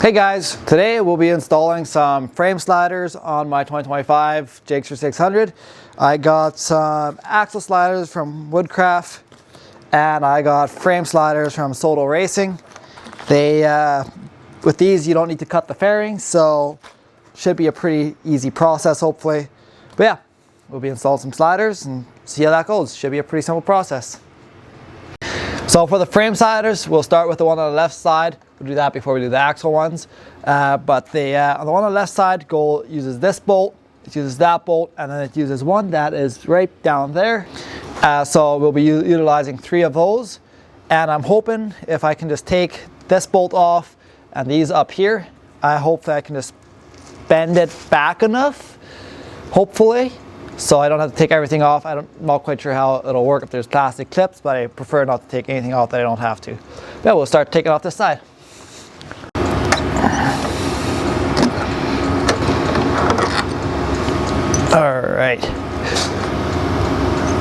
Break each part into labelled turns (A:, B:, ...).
A: Hey guys, today we'll be installing some frame sliders on my 2025 GSX-R600. I got some axle sliders from Woodcraft and I got frame sliders from Soto Racing. With these you don't need to cut the fairings, so should be a pretty easy process hopefully. But yeah, we'll be installing some sliders and see how that goes. Should be a pretty simple process. So for the frame sliders, we'll start with the one on the left side. We'll do that before we do the axle ones. On the one on the left side, uses this bolt, it uses that bolt, and then it uses one that is right down there. So we'll be utilizing 3 of those. And I'm hoping if I can just take this bolt off and these up here, I hope that I can just bend it back enough, hopefully, so I don't have to take everything off. I'm not quite sure how it'll work if there's plastic clips, but I prefer not to take anything off that I don't have to. But we'll start taking off this side. All right.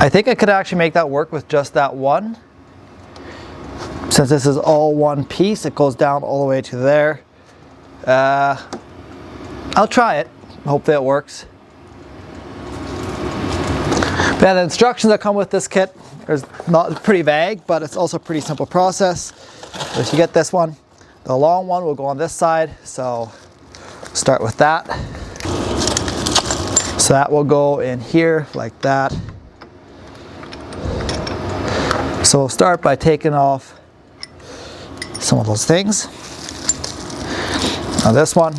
A: I think I could actually make that work with just that one. Since this is all one piece, it goes down all the way to there. I'll try it. Hopefully it works. Yeah, the instructions that come with this kit is pretty vague, but it's also a pretty simple process. So if you get this one, the long one will go on this side. So start with that. So that will go in here like that. So we'll start by taking off some of those things. Now this one.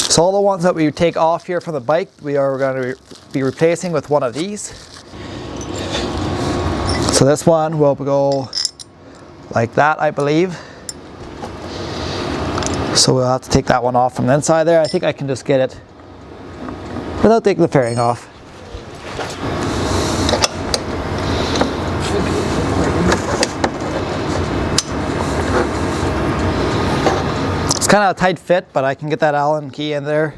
A: So all the ones that we take off here from the bike, we are going to be replacing with one of these. So this one will go like that, I believe. So we'll have to take that one off from the inside there. I think I can just get it without taking the fairing off. Kind of a tight fit, but I can get that Allen key in there.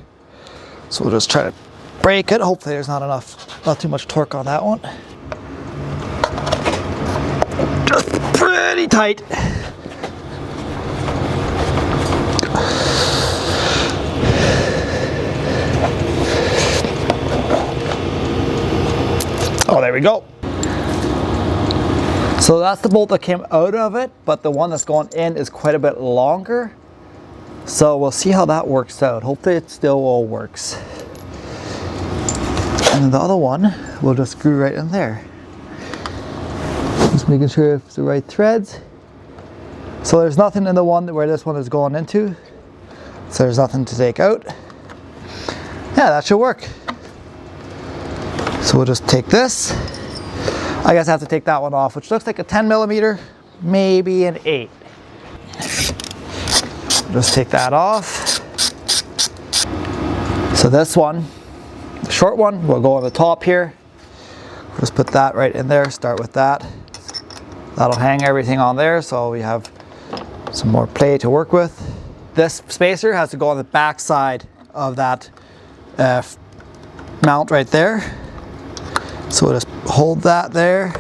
A: So we'll just try to break it. Hopefully there's not too much torque on that one. Just pretty tight. Oh, there we go. So that's the bolt that came out of it, but the one that's going in is quite a bit longer. So we'll see how that works out. Hopefully it still all works. And then the other one we'll just screw right in there. Just making sure it's the right threads. So there's nothing in the one where this one is going into. So there's nothing to take out. Yeah, that should work. So we'll just take this. I guess I have to take that one off, which looks like a 10mm, maybe an 8. Just take that off. So this one, the short one, will go on the top here. Just put that right in there, start with that. That'll hang everything on there, so we have some more play to work with. This spacer has to go on the back side of that mount right there. So we'll just hold that there.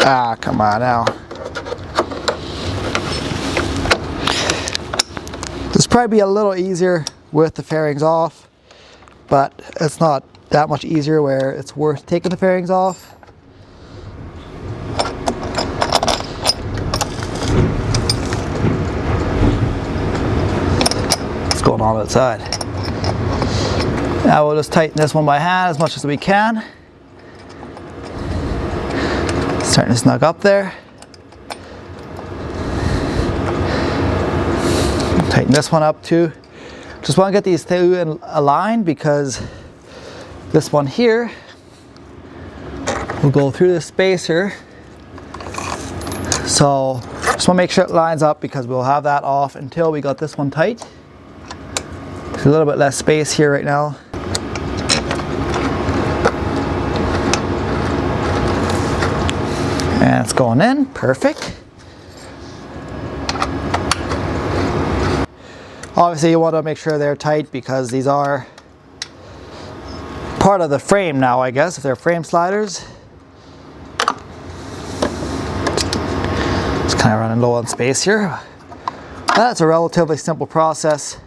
A: Ah, come on now. This probably be a little easier with the fairings off, but it's not that much easier where it's worth taking the fairings off. What's going on outside? Now we'll just tighten this one by hand as much as we can. Starting to snug up there. Tighten this one up too. Just want to get these two aligned because this one here will go through the spacer. So just want to make sure it lines up because we'll have that off until we got this one tight. There's a little bit less space here right now. And it's going in, perfect. Obviously you want to make sure they're tight because these are part of the frame now, I guess, if they're frame sliders. Just kind of running low on space here. That's a relatively simple process.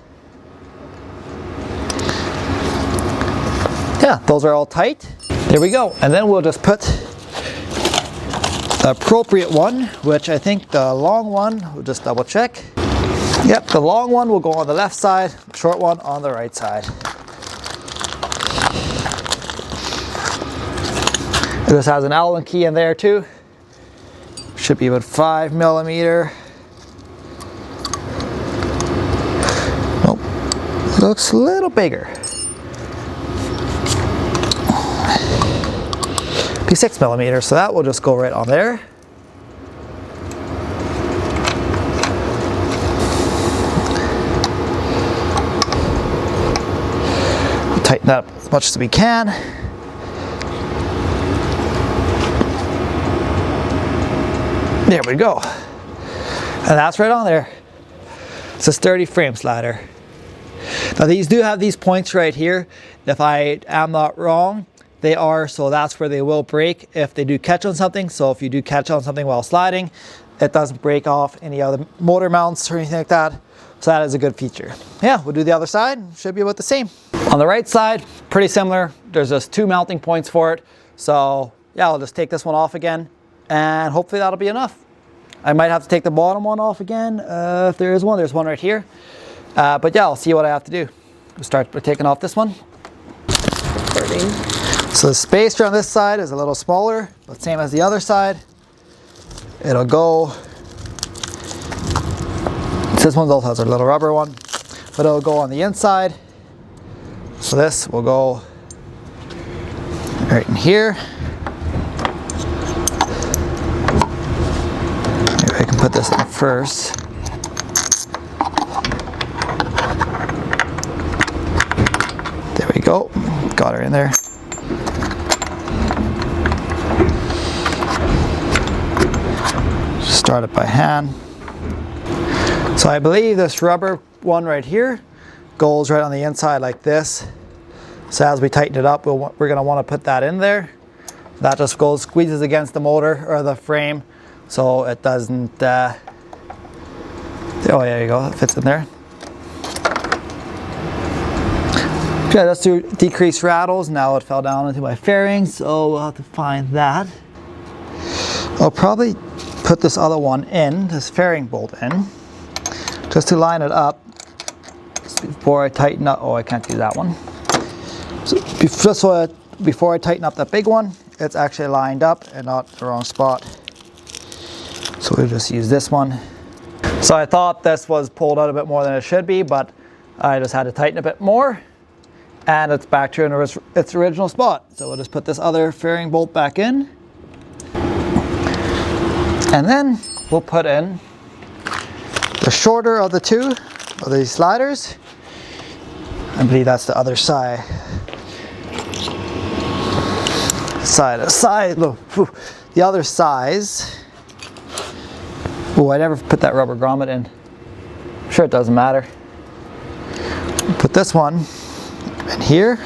A: Yeah, those are all tight. There we go. And then we'll just put the appropriate one, which I think the long one, we'll just double check. Yep, the long one will go on the left side, the short one on the right side. This has an Allen key in there too. Should be about 5 millimeter. Nope, looks a little bigger. Be 6 millimeters, so that will just go right on there. We'll tighten that up as much as we can. There we go. And that's right on there. It's a sturdy frame slider. Now these do have these points right here. If I am not wrong, they are, so that's where they will break if they do catch on something. So if you do catch on something while sliding, it doesn't break off any other motor mounts or anything like that. So that is a good feature. Yeah, we'll do the other side. Should be about the same. On the right side, pretty similar. There's just 2 mounting points for it. So yeah, I'll just take this one off again and hopefully that'll be enough. I might have to take the bottom one off again if there is one. There's one right here. But yeah, I'll see what I have to do. We'll start by taking off this one. So the spacer on this side is a little smaller, but same as the other side. It'll go, this one also has a little rubber one, but it'll go on the inside. So this will go right in here. Maybe I can put this in first. There we go, got her in there. Start it by hand. So I believe this rubber one right here goes right on the inside like this. So as we tighten it up, we're going to want to put that in there. That just goes, squeezes against the motor or the frame, so it doesn't. Oh, there you go. It fits in there. Okay, that's to decrease rattles. Now it fell down into my fairing, so we'll have to find that. I'll probably put this other one in, this fairing bolt in, just to line it up before I tighten up. Oh, I can't do that one. So just so before I tighten up that big one, it's actually lined up and not the wrong spot. So we'll just use this one. So I thought this was pulled out a bit more than it should be, but I just had to tighten a bit more, and it's back to its original spot. So we'll just put this other fairing bolt back in. And then we'll put in the shorter of the two of these sliders. I believe that's the other side. The other size. Oh, I never put that rubber grommet in. I'm sure it doesn't matter. Put this one in here.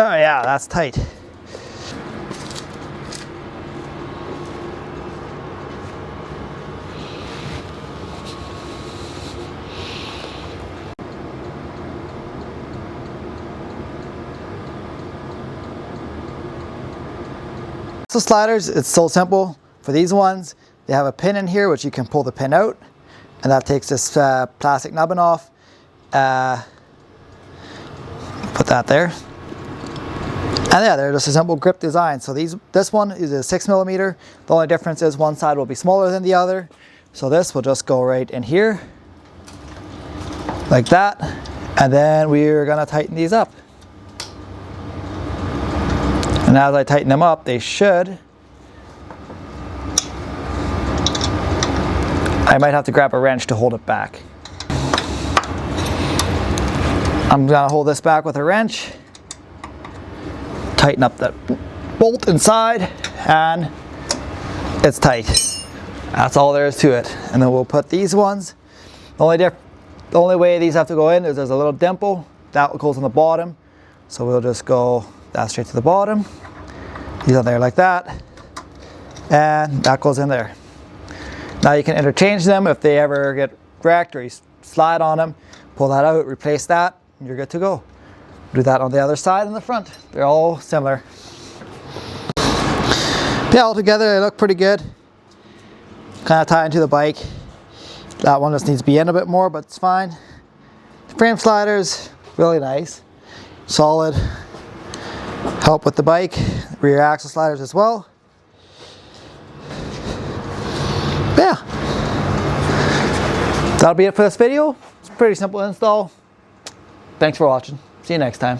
A: Oh yeah, that's tight. So sliders, it's so simple. For these ones, they have a pin in here which you can pull the pin out, and that takes this plastic nubbin off. Put that there. And yeah, they're just a simple grip design. So this one is a 6 millimeter. The only difference is one side will be smaller than the other. So this will just go right in here, like that. And then we're gonna tighten these up. And as I tighten them up, they should. I might have to grab a wrench to hold it back. I'm gonna hold this back with a wrench, tighten up that bolt inside, and it's tight. That's all there is to it. And then we'll put these ones. The only way these have to go in is there's a little dimple that goes on the bottom. So we'll just go that straight to the bottom. These on there like that, and that goes in there. Now you can interchange them if they ever get wrecked or you slide on them. Pull that out, replace that, and you're good to go. Do that on the other side and the front. They're all similar. Yeah, altogether they look pretty good. Kind of tie into the bike. That one just needs to be in a bit more, but it's fine. The frame sliders, really nice. Solid. Help with the bike. Rear axle sliders as well. Yeah. That'll be it for this video. It's a pretty simple install. Thanks for watching. See you next time.